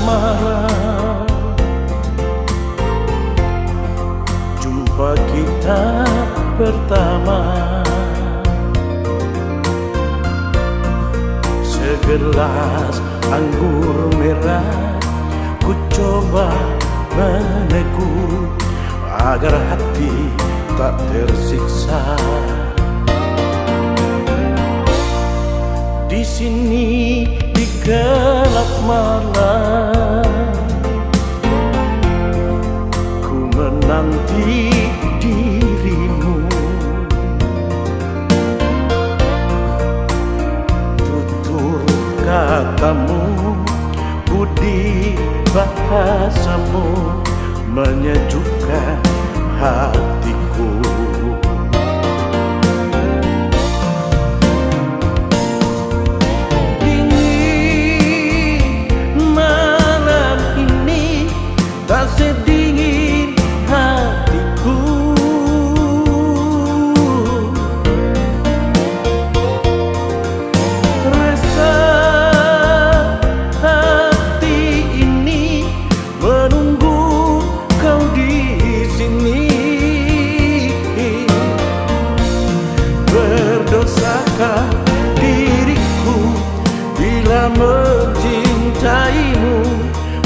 asmara, jumpa kita pertama. Segelas anggur merah ku coba meneguk agar hati tak tersiksa. Di sini di gelap malam ku menanti dirimu. Tutur katamu, budi bahasamu menyejukkan hatiku. Dingin malam ini tak sedingin hatiku. Rasa hati ini menunggu kau di sini. Berdosakah diriku bila mencintaimu,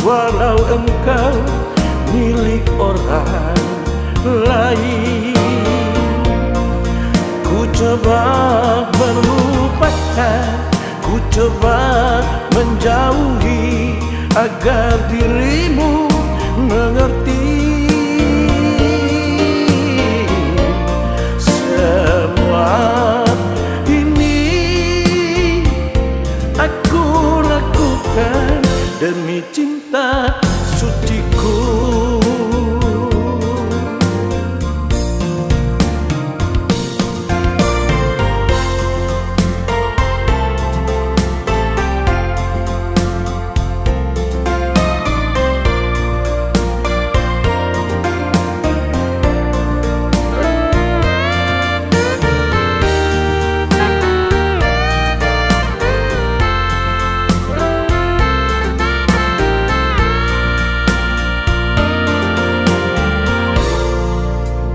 walau engkau milik orang lain? Ku coba melupakan, ku coba menjauhi agar dirimu mengerti. Semua ini aku lakukan demi cinta suciku.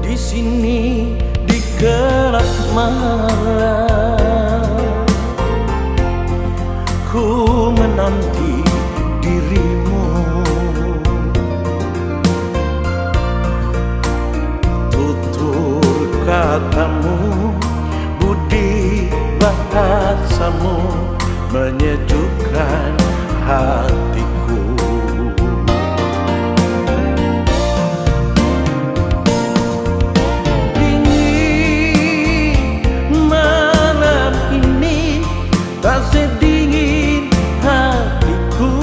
Di sini di gelap malam ku menanti dirimu. Tutur katamu, budi bahasamu menyejukkan hatiku. Tak sedingin hatiku.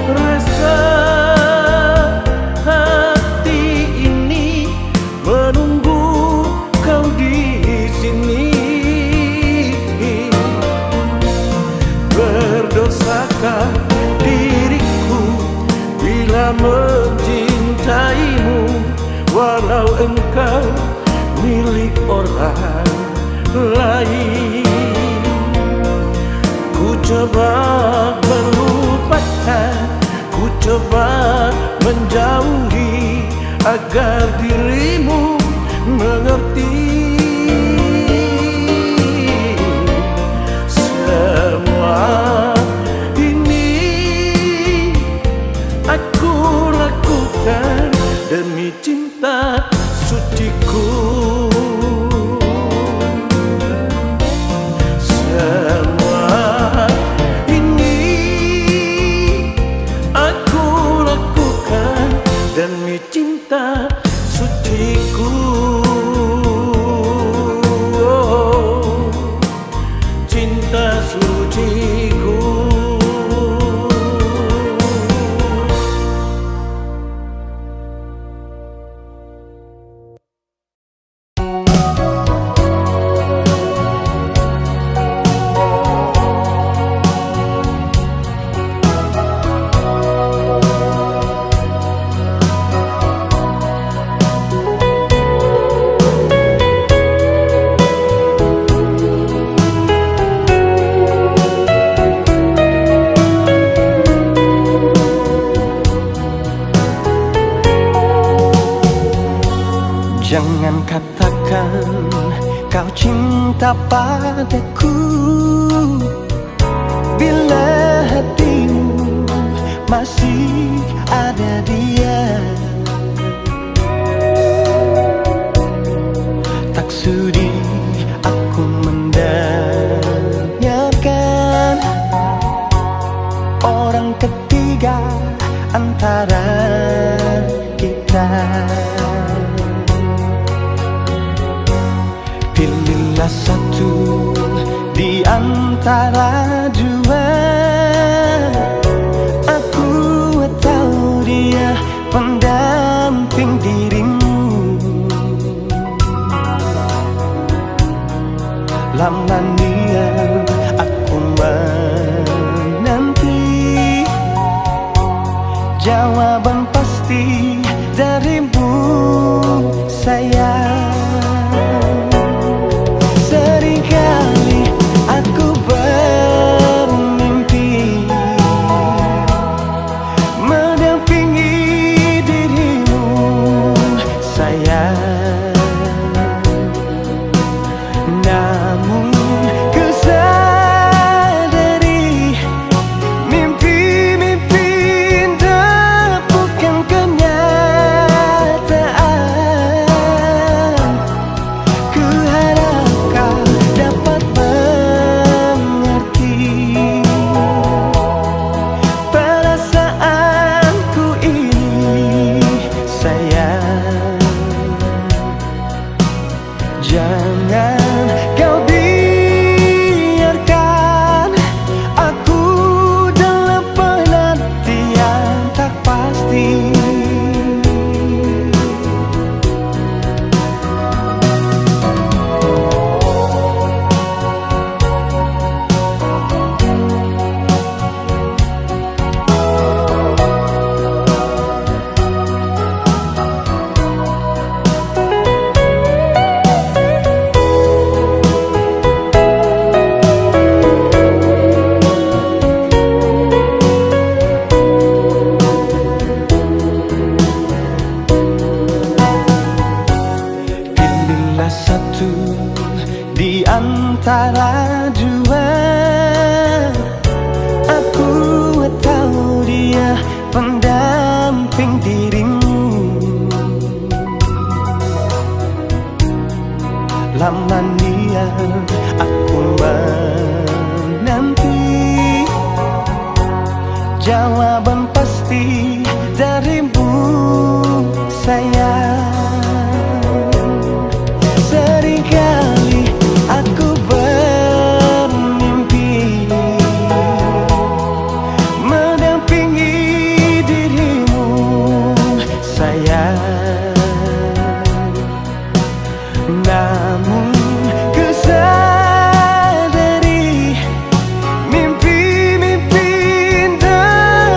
Rasa hati ini menunggu kau di sini. Berdosakah diriku bila mencintaimu, walau engkau milik orang lain? Ku coba melupakan, ku coba menjauhi agar dirimu mengerti. Semua ini aku lakukan demi cinta suciku. Semua ini aku lakukan demi cinta suciku. cinta padaku bila hatimu masih ada dia. Tak sudi aku mendengarkan orang ketiga antara kita. Pilihlah satu di antara dua. Aku tahu dia pendamping dirimu. Lama niat aku menanti jawaban pasti darimu, sayang. Seringkali aku bermimpi mendampingi dirimu, sayang. Namun ku sadari mimpi-mimpi indah bukan kenyataan. Ku harap kau dapat mengerti perasaanku ini, sayang. Jangan kau biarkan aku dalam penantian tak pasti. Satu di antara dua. Aku tahu dia pendamping dirimu. Lama niat aku menanti jawaban pasti darimu, sayang. Seringkali aku bermimpi mendampingi dirimu, sayang. Namun ku sadari mimpi-mimpi indah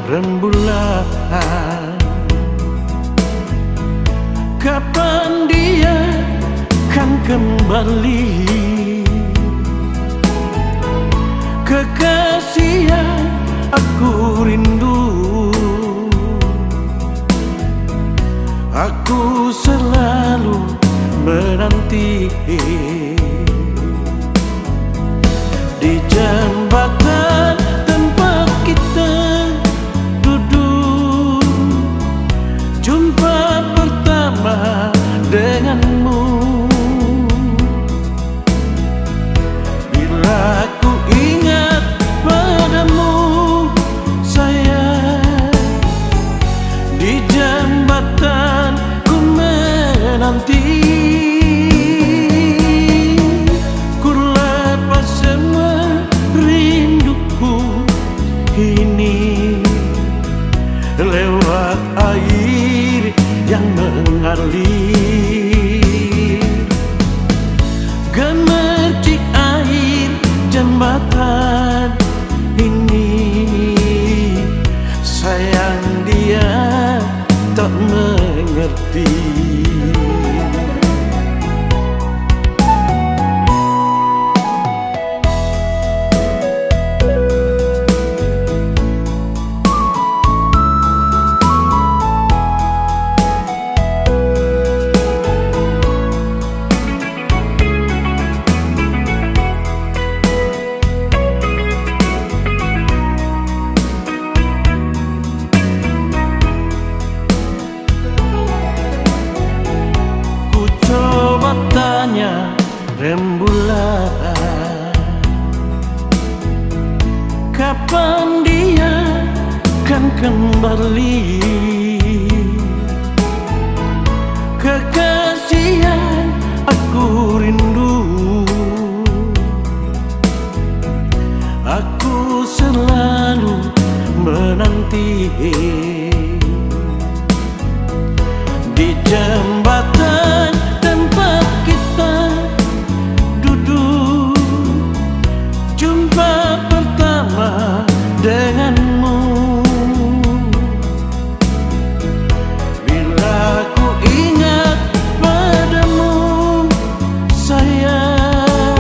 rembulan. Kapan dia kan kembali? Kekasih yang aku rindu, aku selalu menanti di jembatan tempat kita duduk, jumpa pertama denganmu. Bila ku ingat padamu sayang, di jembatan ku menanti. Ku lepas semua rinduku ini lewat air yang mengalir, gemercik air jembatan ini. Sayang dia tak mengerti. Tanya rembulan, kapan dia kan kembali? Kekasih yang aku rindu, aku selalu menanti di jembatan tempat kita duduk, jumpa pertama denganmu. Bila ku ingat padamu sayang,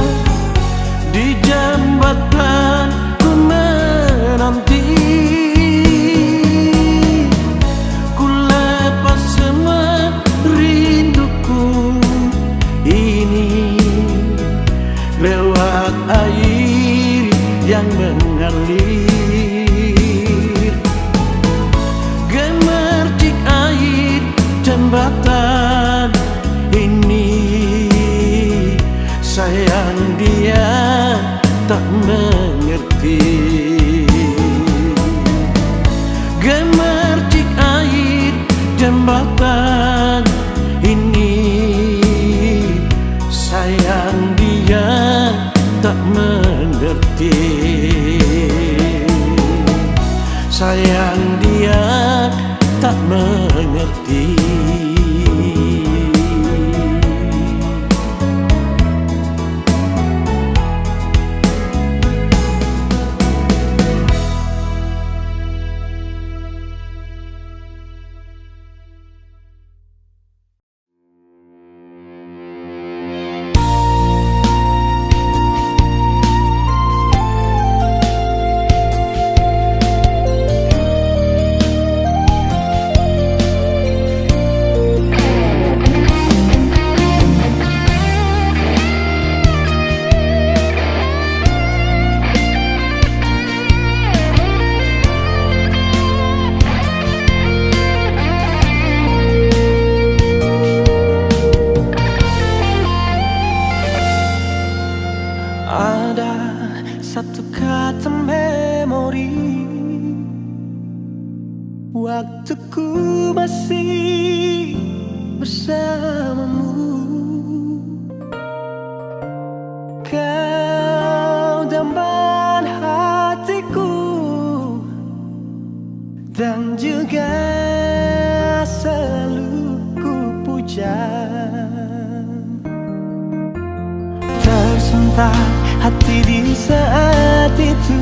di jembatan ku menanti. Ku lepas semua rinduku ini lewat air yang mengalir, gemercik air jembatan ini. Sayang dia tak mengerti, gemercik air jembatan ini. Sayang dia tak mengerti, sayang dia tak mengerti. Satu kata memori, waktuku masih bersamamu. Kau dambahan hatiku dan juga selalu ku puja. Tersentak hati di saat itu,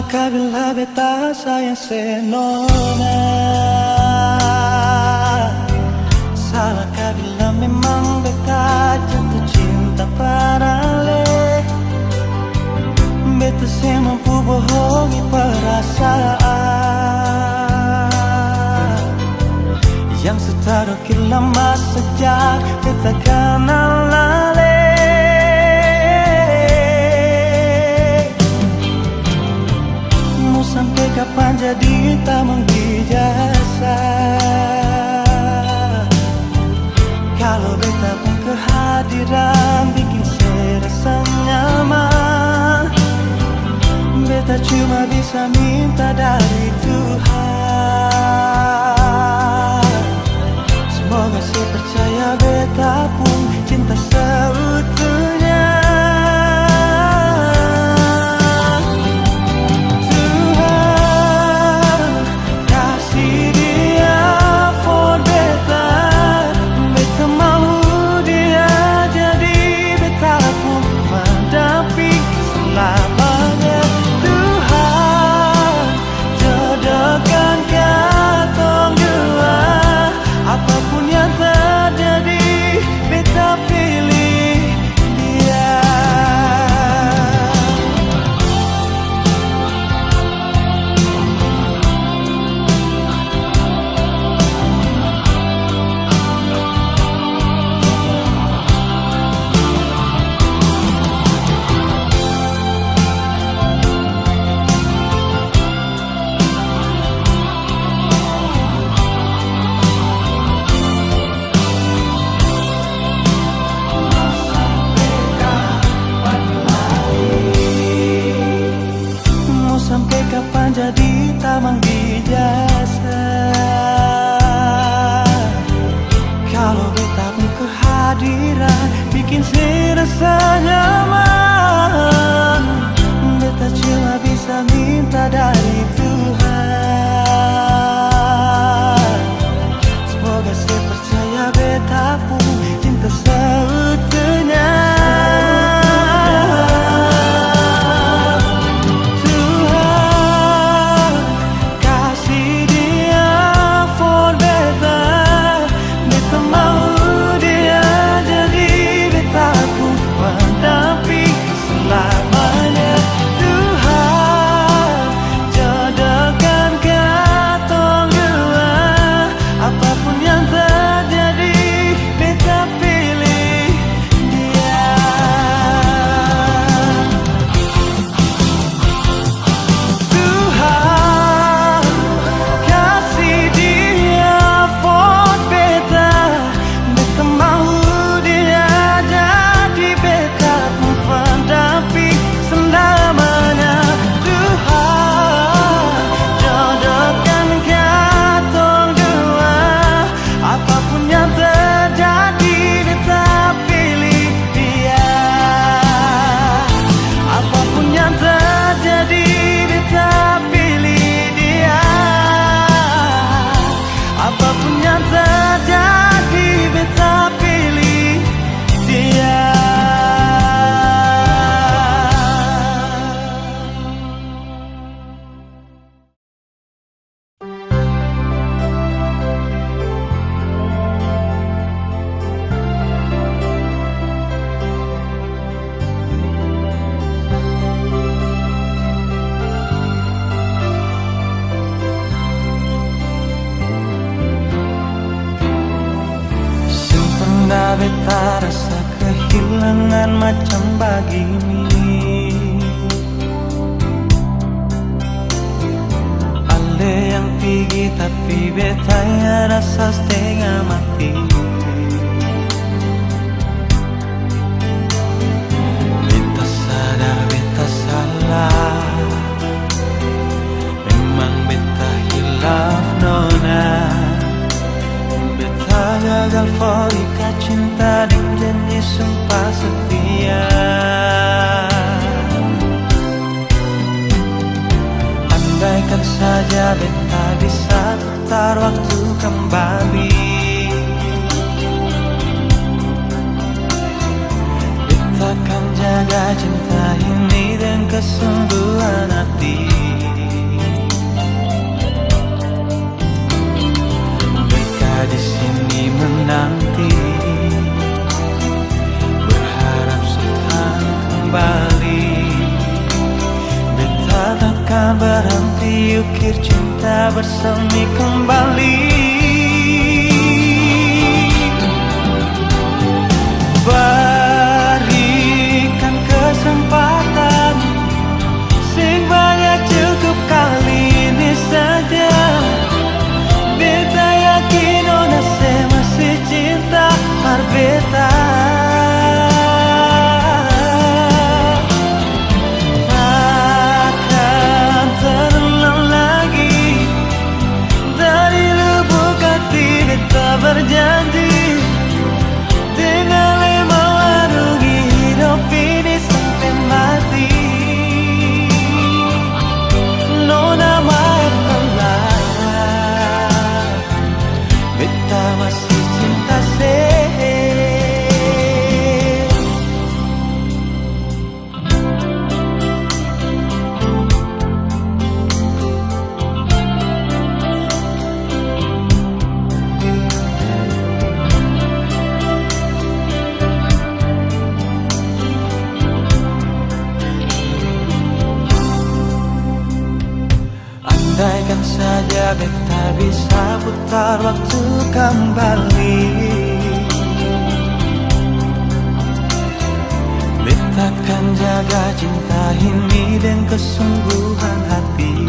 Salahkah bila beta sayang senona? Salahkah bila memang beta jatuh cinta pada le? Beta se mampu bohongi perasaan yang setaruh lama sejak beta kenal le. Mau sampai kapan jadi tamang di jasa? Kalau beta pun kehadiran bikin serasa nyaman, beta cuma bisa minta dari Tuhan. Semoga saya percaya beta pun cinta seutuhnya. Tuhan kasih dia for beta. Beta mau dia jadi beta pun mendamping selamanya. Tuhan jodohkan katong dua, apapun yang terjadi beta pilih dia. Mau sampai kapan jadi tamang di jasa? Kalau beta pun kehadiran bikin serasa nyaman, beta cuma bisa minta dari Tuhan. Semoga saya percaya beta pun cinta seutuhnya. Tuhan kasih dia for beta. Beta mau dia jadi beta pun mendamping selamanya. Tuhan jodohkan katong dua, apapun yang terjadi beta pilih dia. Tuhan kasih dia for beta. Beta mau dia jadi beta pun pendamping selamanya. Tuhan jodohkan katong dua, apapun yang terjadi beta pilih dia. Apapun yang terjadi beta pilih dia. Apapun yang terjadi beta pilih dia. Sempurna beta rasa kehilangan macam begini. Ale yang tinggi tapi beta yang rasa setengah mati. Beta sadar beta salah, memang beta hilaf nona. Beta gagal for ikat cinta dan janji sumpah setia. Andaikan saja beta bisa putar waktu kembali, beta akan jaga cinta ini dengan kesungguhan hati. cinta bersemi kembali. Berikan kesempatan sing banyak, cukup kali ini saja. Beta yakin ona masih cinta par beta. Takkan terulang lagi, dari lubuk hati beta berjanji, dengan lema warungi hidup ini sampai mati. Nona maafkanlah, beta masih cinta se. Andaikan saja beta bisa putar waktu kembali, beta akan jaga cinta ini dengan kesungguhan hati.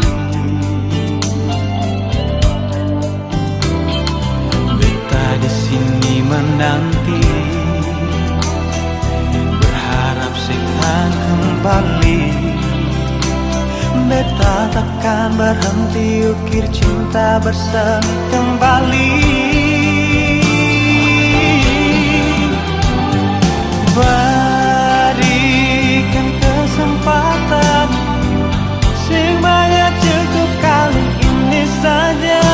Beta di sini menanti, berharap sekan kembali. Beta takkan berhenti ukir cinta bersemi kembali. Berikan kesempatan sing banyak, cukup kali ini saja.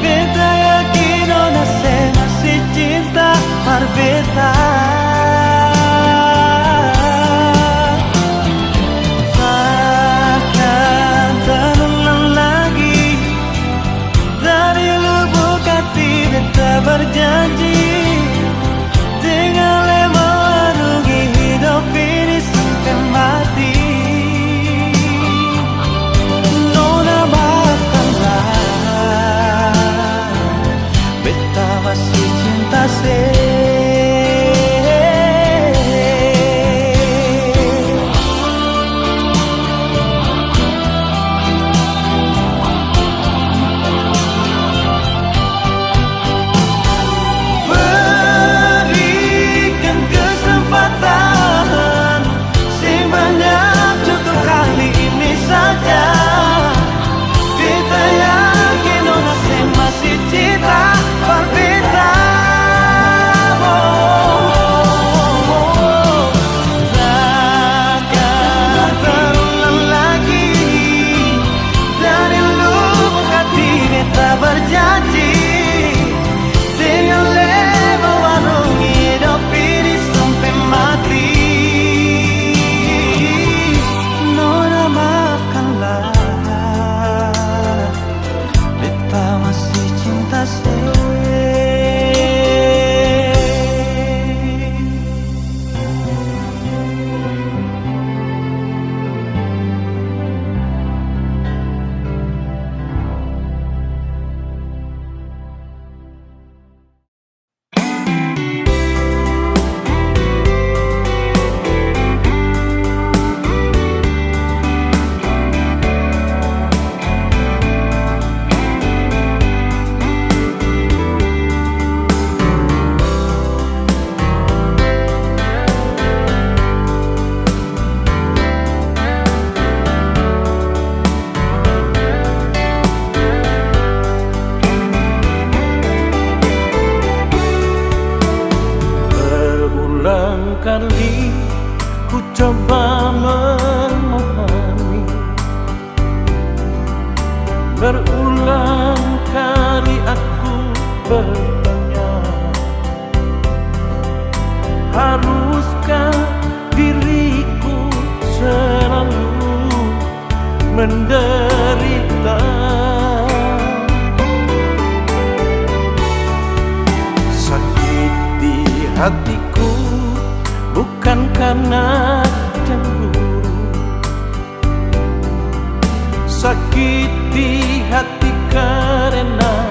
Beta yakin ona masih cinta par beta. Berjanji, dengan lema warungi hidup ini sampai mati. Nona maafkanlah, beta masih cinta se. Berjanji, dengan lema warungi hidup ini sampai mati. Nona maafkanlah, beta masih cinta se. Kali ku coba memahami, berulang kali aku bertanya, haruskah diriku selalu menderita? Sakit di hatiku bukan karena cemburu, sakit di karena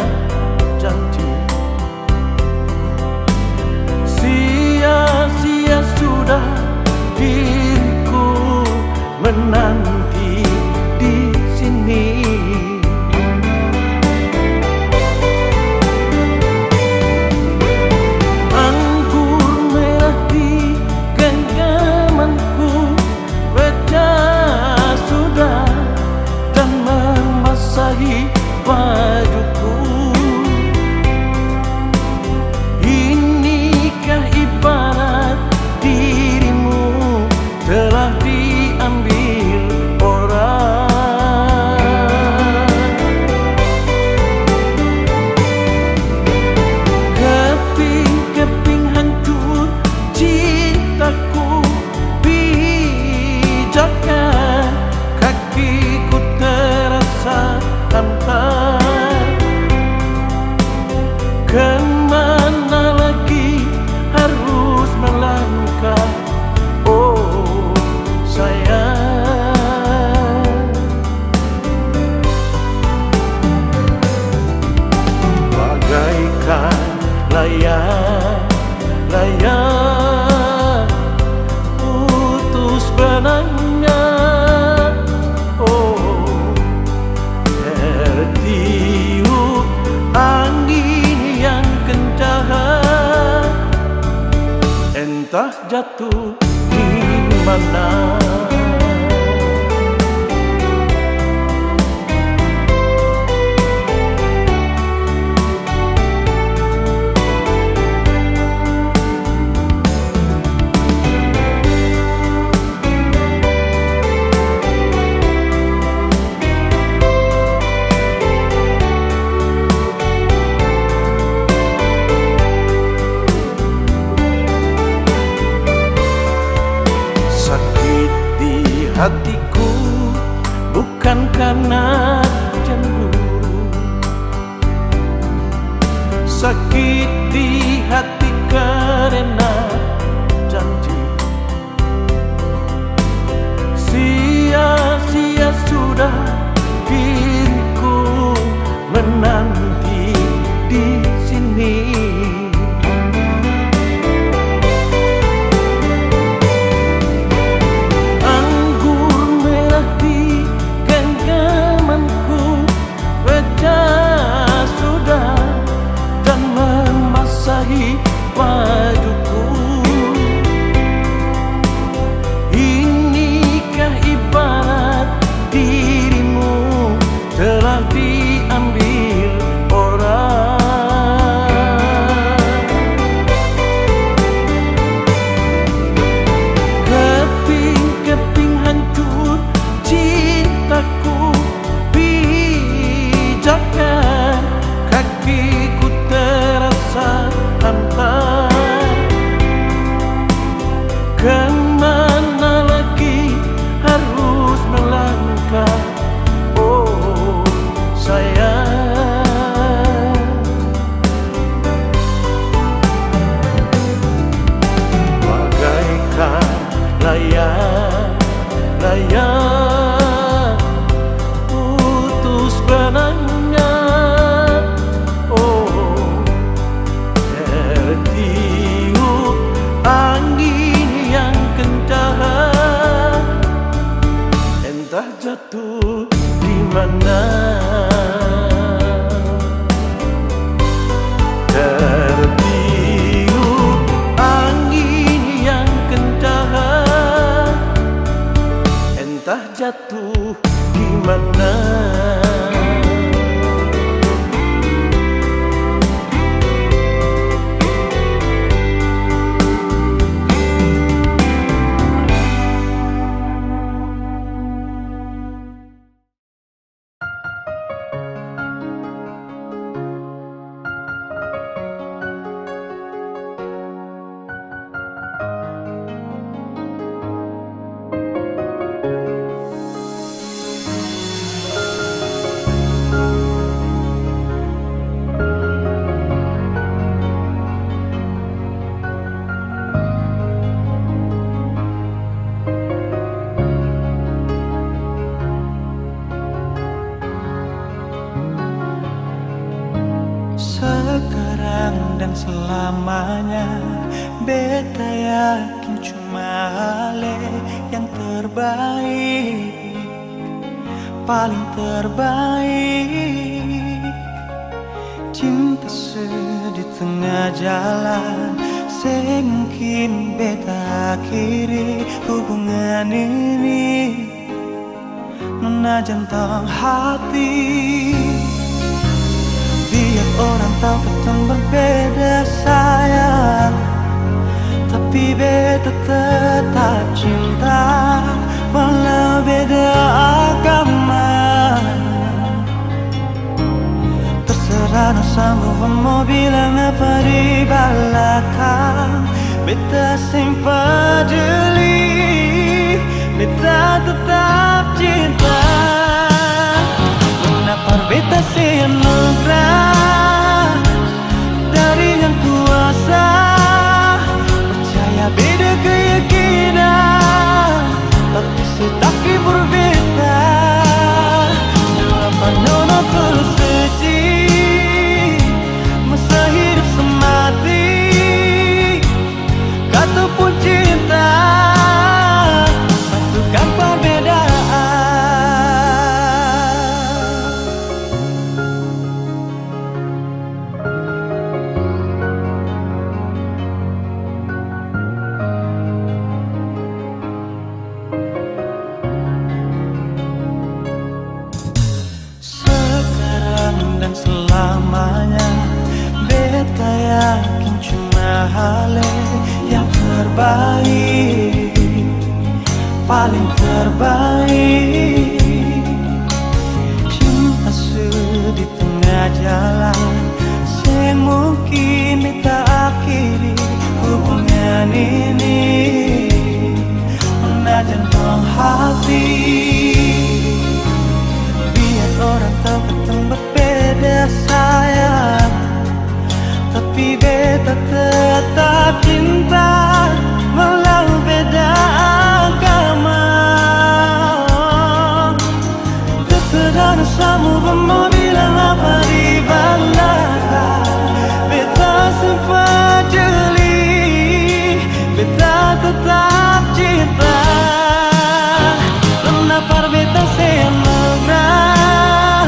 janji. Sia-sia sudah diriku menanti di sini. Anggur merah di genggamanku pecah sudah dan membasahi bajuku. Inikah ibarat dirimu telah diambil orang. Keping-keping hancur cintaku pijakan, kakiku terasa hampa. Kemana lagi harus melangkah, oh sayang. Bagaikan layang-layang putus benangnya, oh tertiup angin yang kencang, entah jatuh di mana. Hatiku bukan karena cemburu, sakit di hati karena janji. Sia-sia sudah diriku menanti di sini. Bajuku, inikah ibarat dirimu telah diambil orang. Keping-keping hancur cintaku pijakan, kakiku terasa hampa. Kemana lagi harus melangkah, oh sayang. sekarang dan selamanya. Beta yakin cuma Ale yang terbaik, paling terbaik. Cinta di tengah jalan, semungkin beta akhiri hubungan ini. Nona jantung hati, biar orang tahu kita berbeda sayang, tapi beta tetap cinta walau beda agama. Terserah no sanggup mau bilang apa di belakang, beta sing peduli, beta tetap cinta. Kenapa beta sing anugerah dari yang kuasa, percaya beda keyakinan, tapi setaki berbeda. Kenapa nona tulus suci, masa hidup semati, kata pun cinta, satukan perbedaan. Sekarang dan selamanya, beta yakin cuma Ale yang terbaik, paling terbaik. Cinta di tengah jalan, semungkin beta akhiri hubungan ini. Nona jantung hati, biar orang tahu kita berbeda sayang, tapi beta tetap cinta walau beda agama. Terserah dosamu mau bilang apa di belakang, beta sempat jeli, beta tetap cinta. Kenapa beta senugrah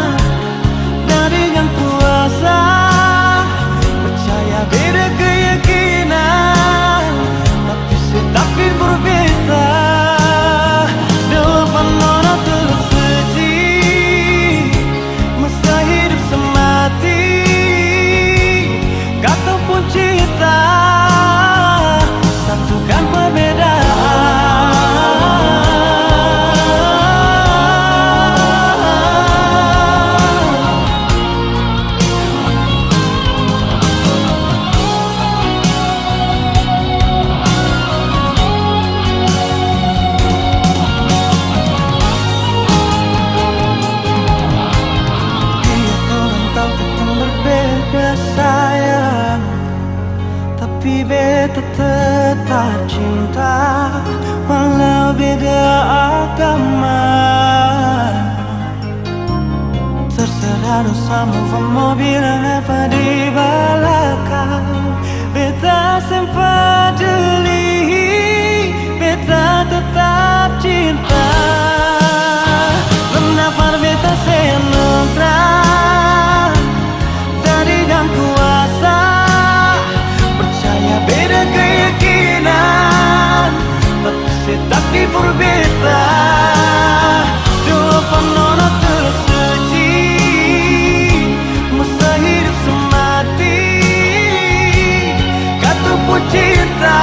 dari yang kuasa, percaya beda keyakinan, tapi setaki berbeda. Depan nona tulus suci, masa hidup semati, kata pun cinta, satukan perbedaan. Sayang, tapi beta tetap cinta walau beda agama. Terserah dosamu mau bilang apa di belakang, beta sempat jeli, beta tetap cinta. Kenapa beta senugrah dari yang kuasa, percaya beda keyakinan, tapi setaki berbeda. Depan nona tulus suci, masa hidup semati, kata pun cinta,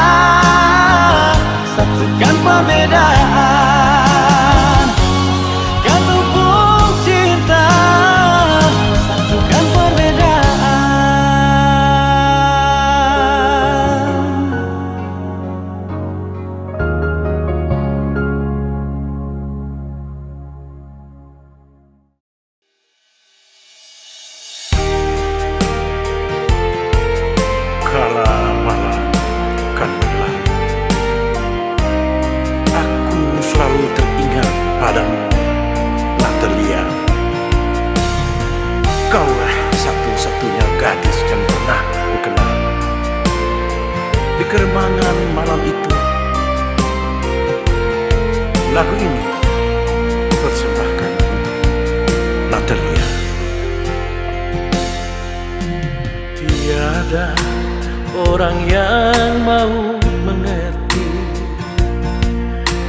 Lagu ini persembahkan untuk Natalia. Tiada orang yang mau mengerti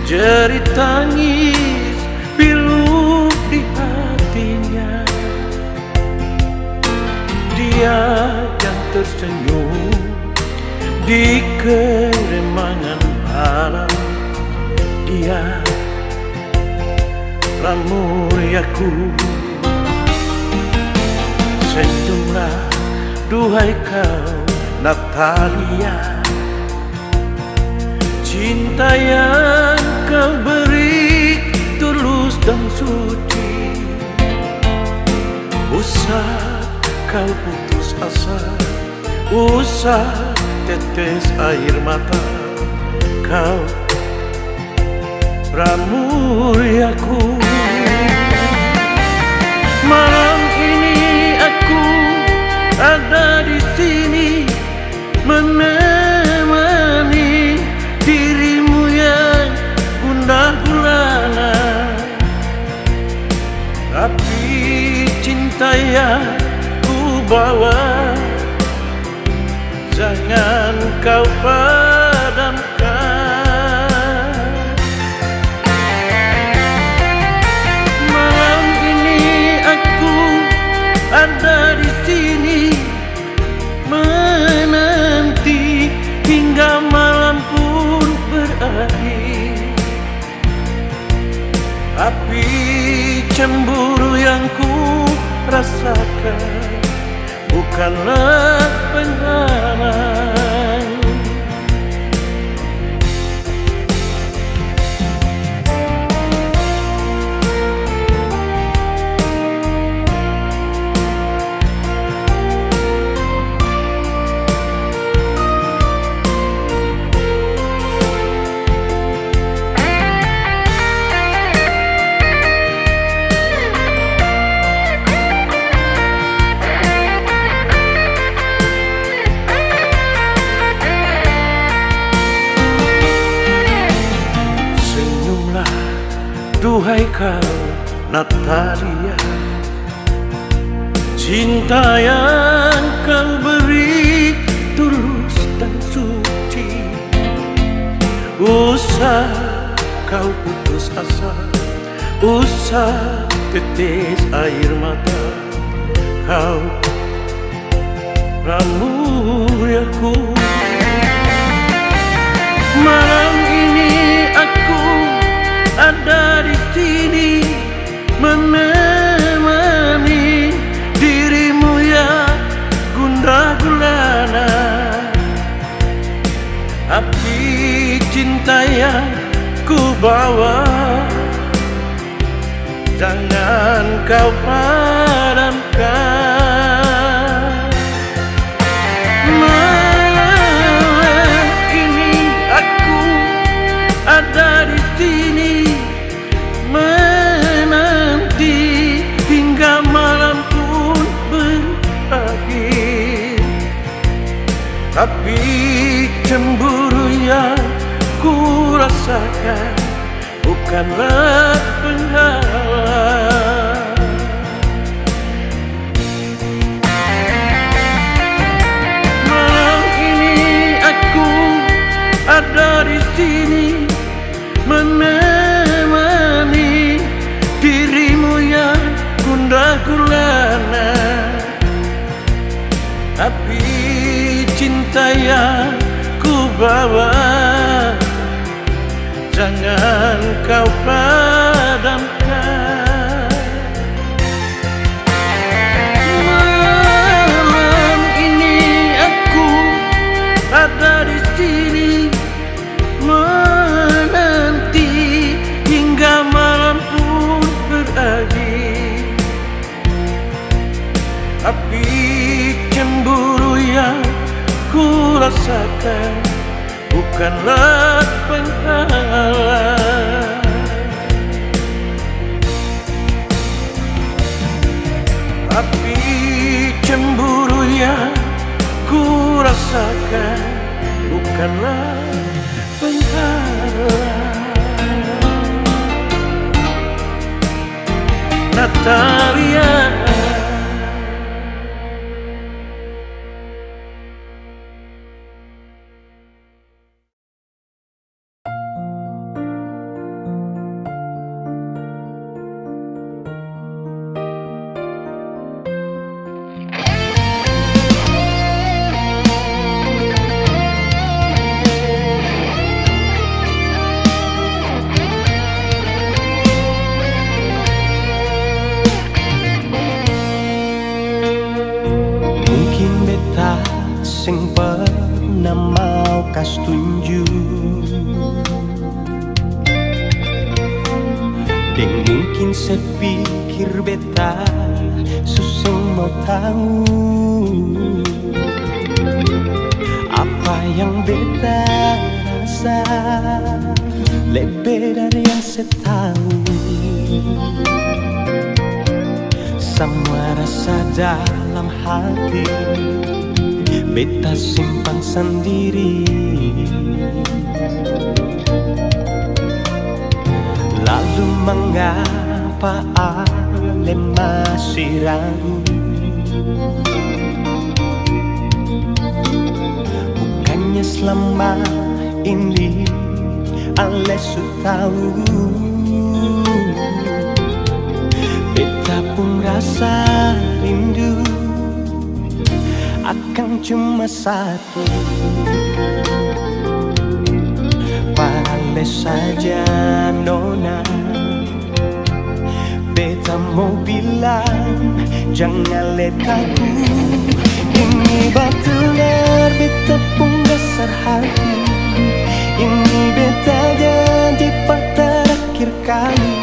jerit tangis pilu di hatinya. Dia yang tersenyum di keremangan malam, dia Ramuriaku. Senyumlah duhai kau Natalia, cinta yang kau beri tulus dan suci. Usah kau putus asa, usah tetes air mata, kau Ramuriaku. Malam ini aku ada di sini menemani dirimu yang gundah gulana, tapi cinta yang ku bawa jangan kau padamkan. Malam ini aku ada di sini menanti hingga malam pun berakhir. Api cemburu yang ku rasakan bukanlah penghalang. Duhai kau Natalia, cinta yang kau beri tulus dan suci. Usah kau putus asa, usah tetes air mata, kau Ramuriaku. Malam ini aku ada di sini menemani dirimu yang gundah gulana, api cinta yang ku bawa jangan kau padamkan. Malam ini aku ada di sini menanti hingga malam pun berakhir. Tapi cemburu yang ku rasakan bukanlah penghalang. Malam ini aku ada di sini menemani dirimu yang gundah gulana, api cinta yang ku bawa jangan kau padamkan. Malam ini aku ada di sini menanti hingga malam pun berakhir. Api cemburu yang ku rasakan bukanlah penghalang. Api cemburu yang ku rasakan bukanlah penghalang. pelestarian. Sing pernah mau kas tunjuk dan mungkin sepikir beta susung mau tahu apa yang beta rasa lebih dari yang setahu. Semua rasa dalam hati beta simpan sendiri, lalu mengapa ale masih ragu? Bukannya selama ini ale sudah tahu beta pun rasa rindu akan cuma satu, parale saja nona. Beta mau bilang jangan letaku, ini betul-betul beta pun dasar hati. Ini beta janji terakhir kali,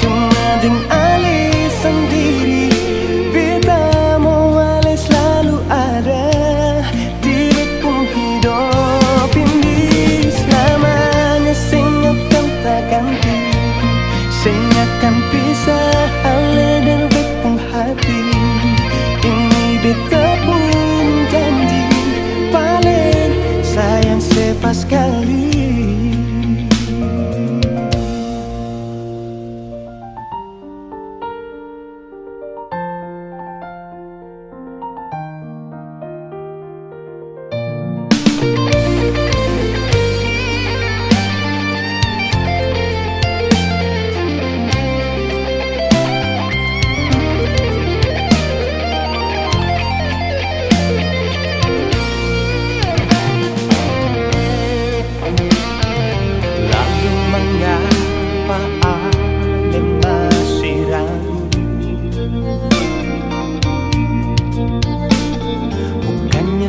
cuma dengan ale sendiri. Beta mau ale selalu ada di beta hidup ini selamanya. Sing akan tak ganti, sing akan pisah ale dan beta hati. Ini beta pun janji paling sayang sepas kali.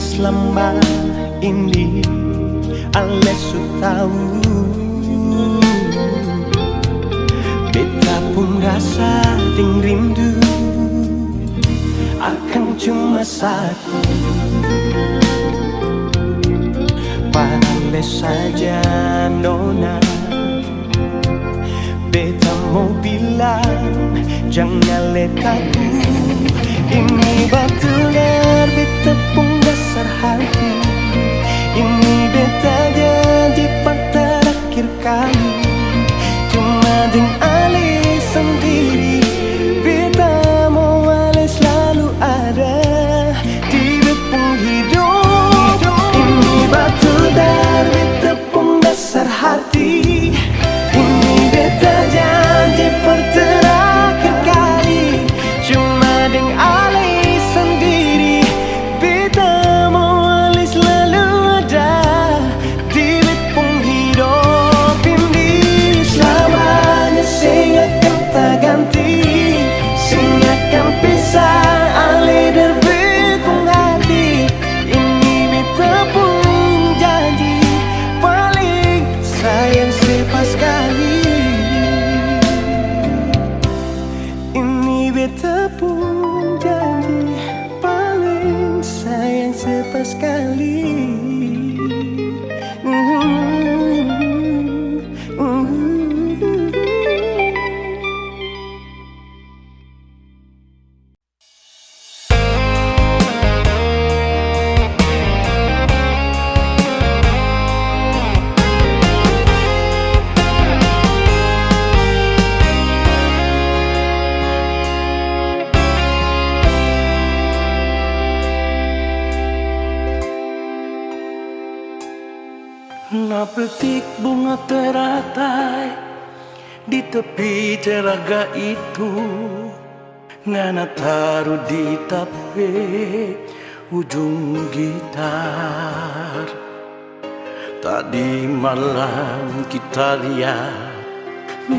Selama ini ale sudah tahu beta pun rasa ding rindu akan cuma satu, parale saja nona. Beta mau bilang jangan letaku, ini betul-betul beta pun dasar hati. Ini beta janji terakhir kali, cuma dengan ale sendiri. Beta mau ale selalu ada di beta hidup. Ini betul-betul beta pun dasar hati. Ini beta janji terakhir kali, cuma dengan Ngana petik bunga teratai di tepi telaga itu, ngana taruh di tape ujung gitar. Tadi malam kita lihat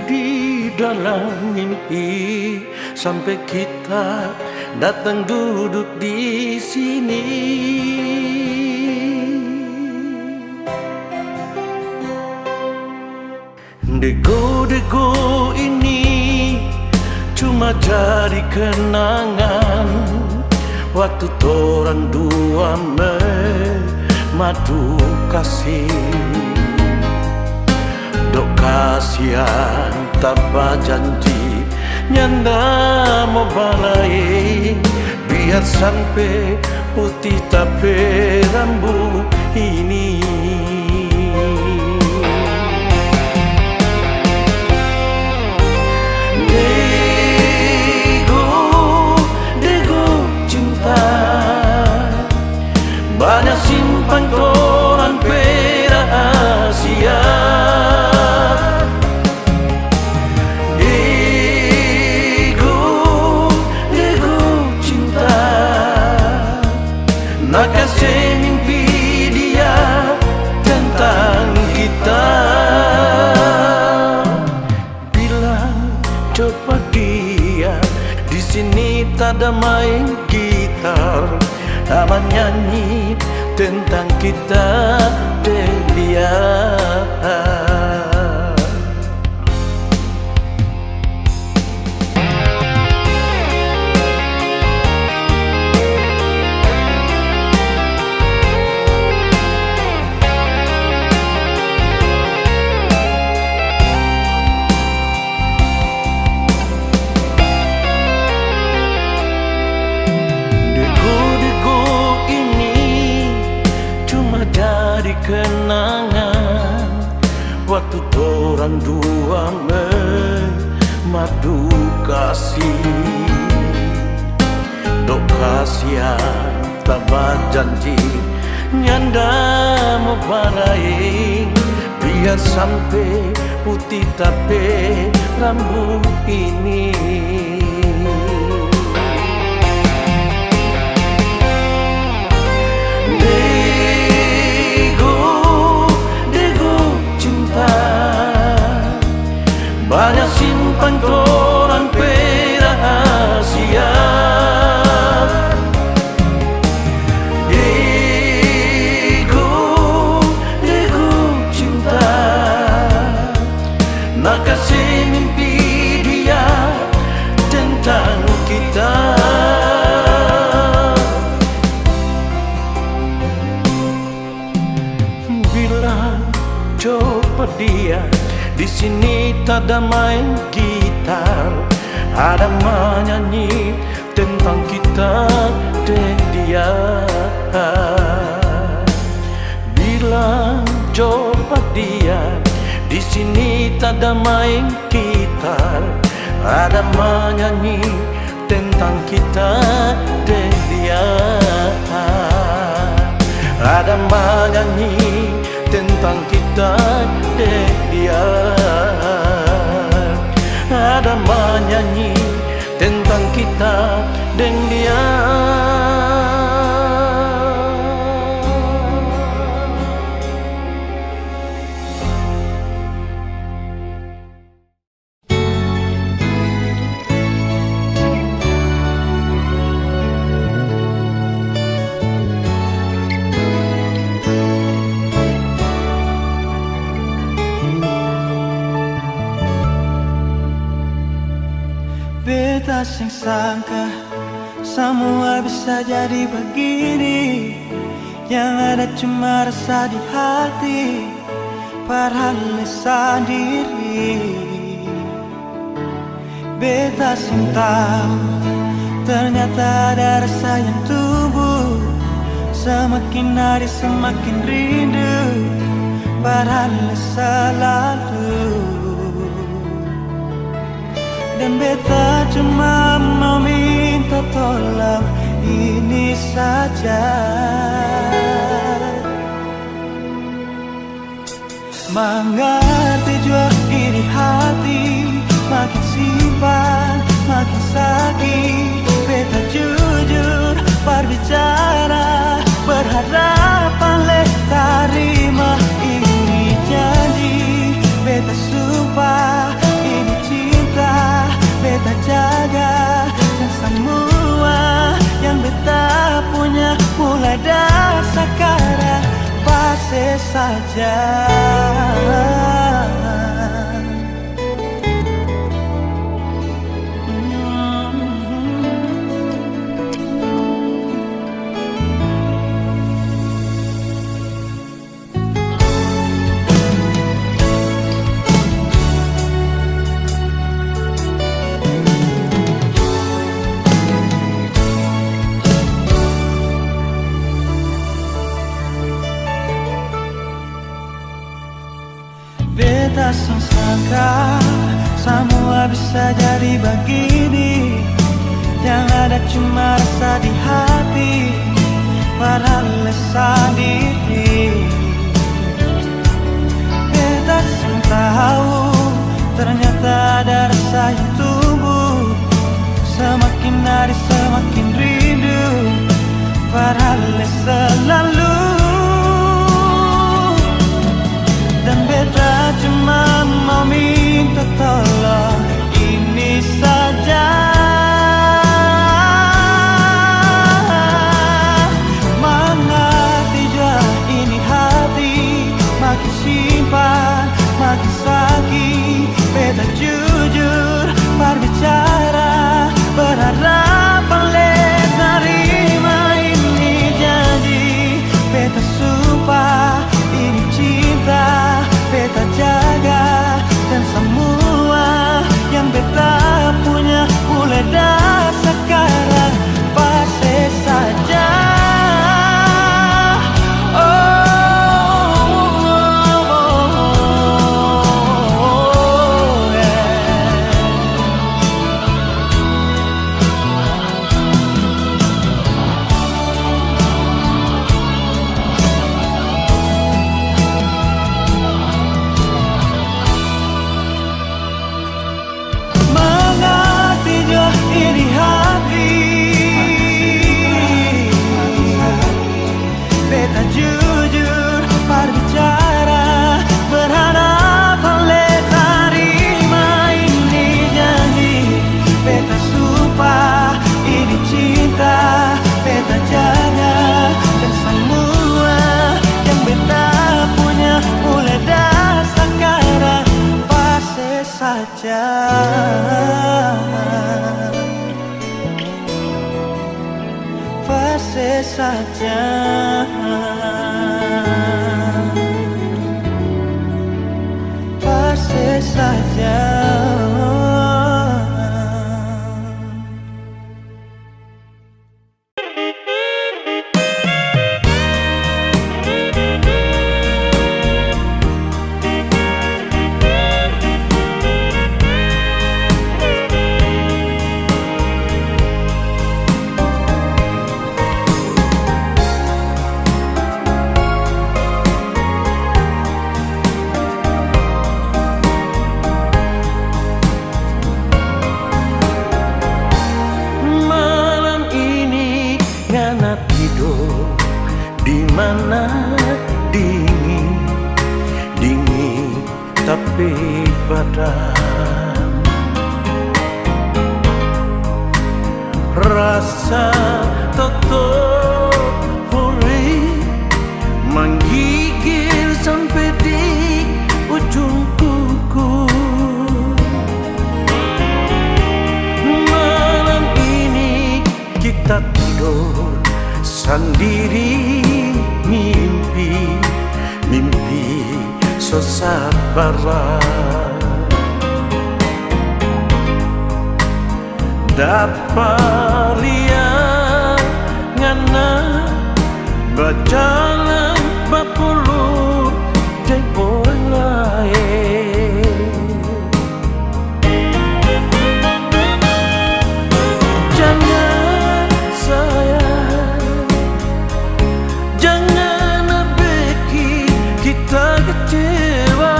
di dalam mimpi sampai kita datang duduk di sini. Dego-dego ini cuma jadi kenangan waktu torang dua madu kasih. Dok kasihan tanpa janji nyanda mau balai, biar sampai putih tapi rambut ini. Banyak simpan torang rahasia. Dego cinta, nak kasih mimpi dia tentang kita. Bilang coba dia, di sini tak ada main gitar, sama nyanyi tentang kita dan dia. Kenangan waktu torang dua madu kasih. Dok kasihan tanpa janji nyanda mau balai, biar sampai putih tapi rambut ini. Banyak simpan torang rahasia. Dego cinta, nak kasih mimpi dia tentang kita. Bilang coba dia, di sini tak ada main gitar, ada menyanyi tentang kita dan dia. Bilang coba dia, di sini tak ada main gitar, ada menyanyi tentang kita dan dia. Ada menyanyi tentang kita dan dia. Ada menyanyi tentang kita dan dia. Beta sing sangka semua bisa jadi begini, yang ada cuma rasa di hati, padahal sendiri. Beta sing tahu ternyata ada rasa yang tumbuh, semakin hari semakin rindu, padahal selalu. Dan beta cuma mau minta tolong ini saja. Mengerti jua iri hati, makin simpan makin sakit. Beta jujur berbicara, berharap oleh terima ini janji. Beta sumpah ini cinta, beta jaga. Dan semua yang beta punya mulai dari sekarang pasti saja. Beta sangka semua bisa jadi begini, yang ada cuma rasa di hati, padahal sendiri. Beta tahu ternyata ada rasa yang tumbuh, semakin hari semakin rindu, padahal selalu. Dan beta cuma mau minta tolong ini saja. Mengerti jua ini hati, makin simpan makin sakit. Beta jujur berbicara, berharap oleh terima ini janji. Beta sumpah ini cinta, beta jaga. Dan semua yang beta punya mulai dari sekarang pasti saja. Beta jujur berbicara, berharap oleh terima ini janji. Beta sumpah ini cinta, beta jaga. Dan semua yang beta punya mulai dari sekarang pasti saja. Pasti saja. Pasti saja. Dimana dingin, dingin tapi padam. Rasa tetap perih menggigil sampai di ujung kuku. Malam ini kita tidur sendiri, mimpi, mimpi sesabaran. Dapat lihat ngana berjalan berpuluh dari orang lain. Jangan sayang, jangan bikin kita kecewa.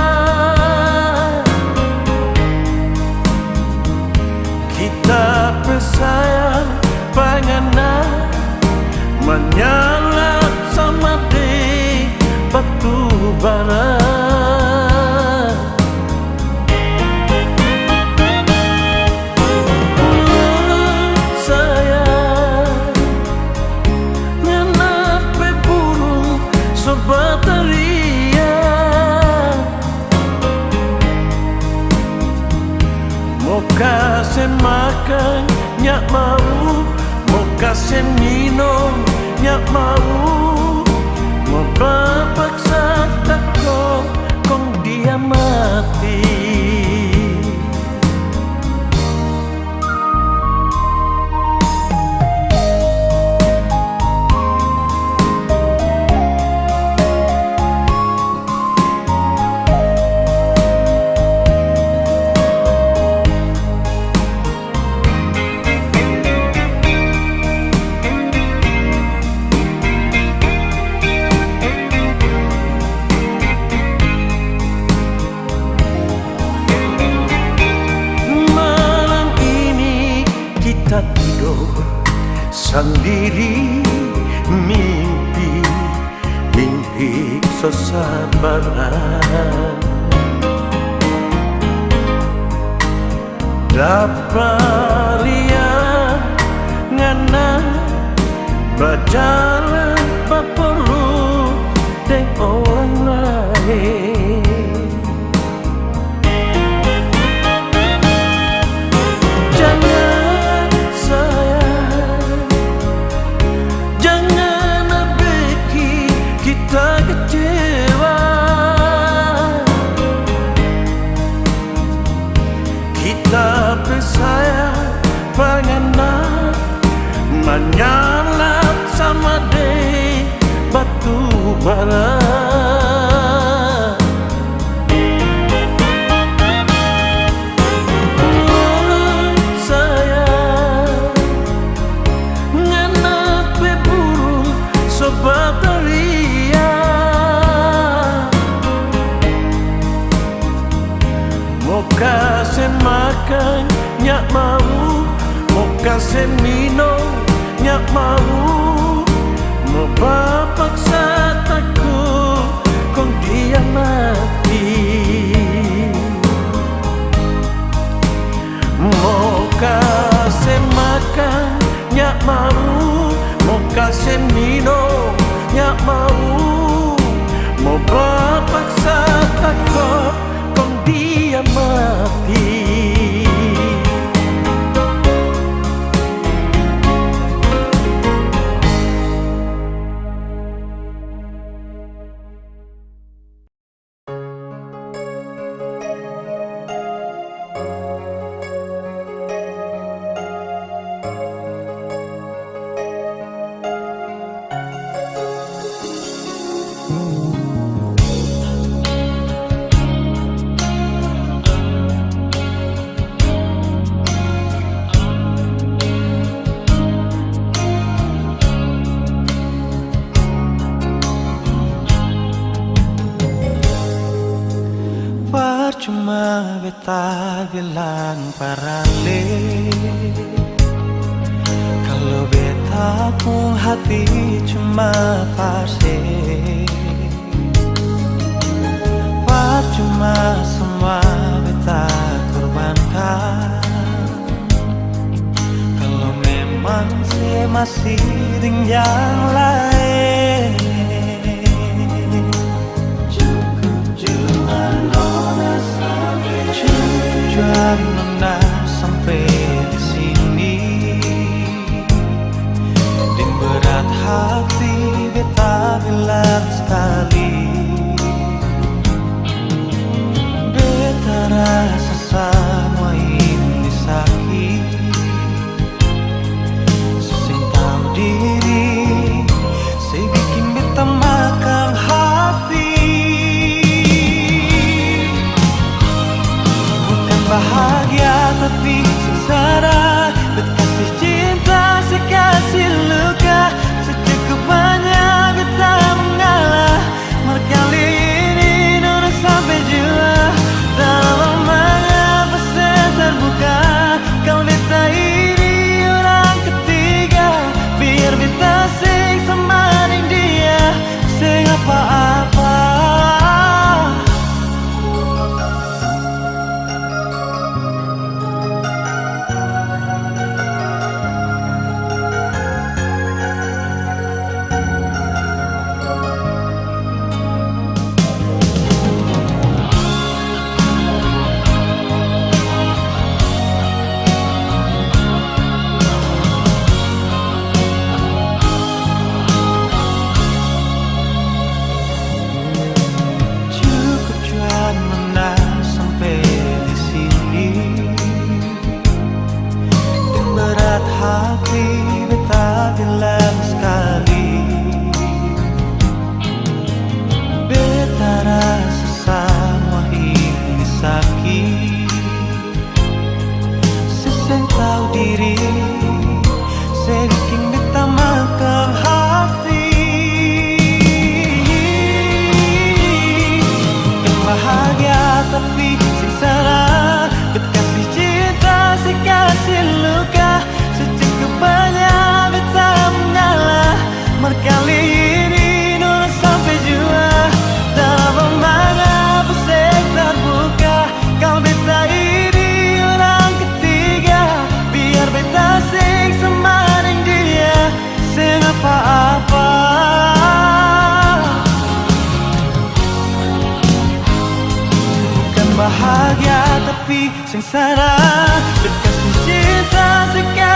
minum nyak mau paksa takut kong dia mati. Kita tidur sendiri, mimpi sesabaran. Dapat lihat ngana berjalan berperlu dengan orang lain. Tapi saya pengen menyala sama deh batu bara. Saya ngenak beburung sobat ria, mau kasih makan nyak mau, mau kasih minum nyak mau paksa takut kong dia mati. Mau kasih makan nyak mau kasih minum nyak mau paksa takut kong dia mati. Cuma beta bilang parale, kalau beta pun hati cuma parse. Cuma semua beta korbankan, kalau memang saya masih dengan yang lain. Cukup nona sampai di sini, dan berat hati beta bilang sekali, beta rasa semua ini sakit. Sesing tahu diri, saya bikin beta makan hati. Bahagia tapi sengsara, berkasih cinta, sekasih luka, secukup tapi sengsara. Berkas cinta sekarang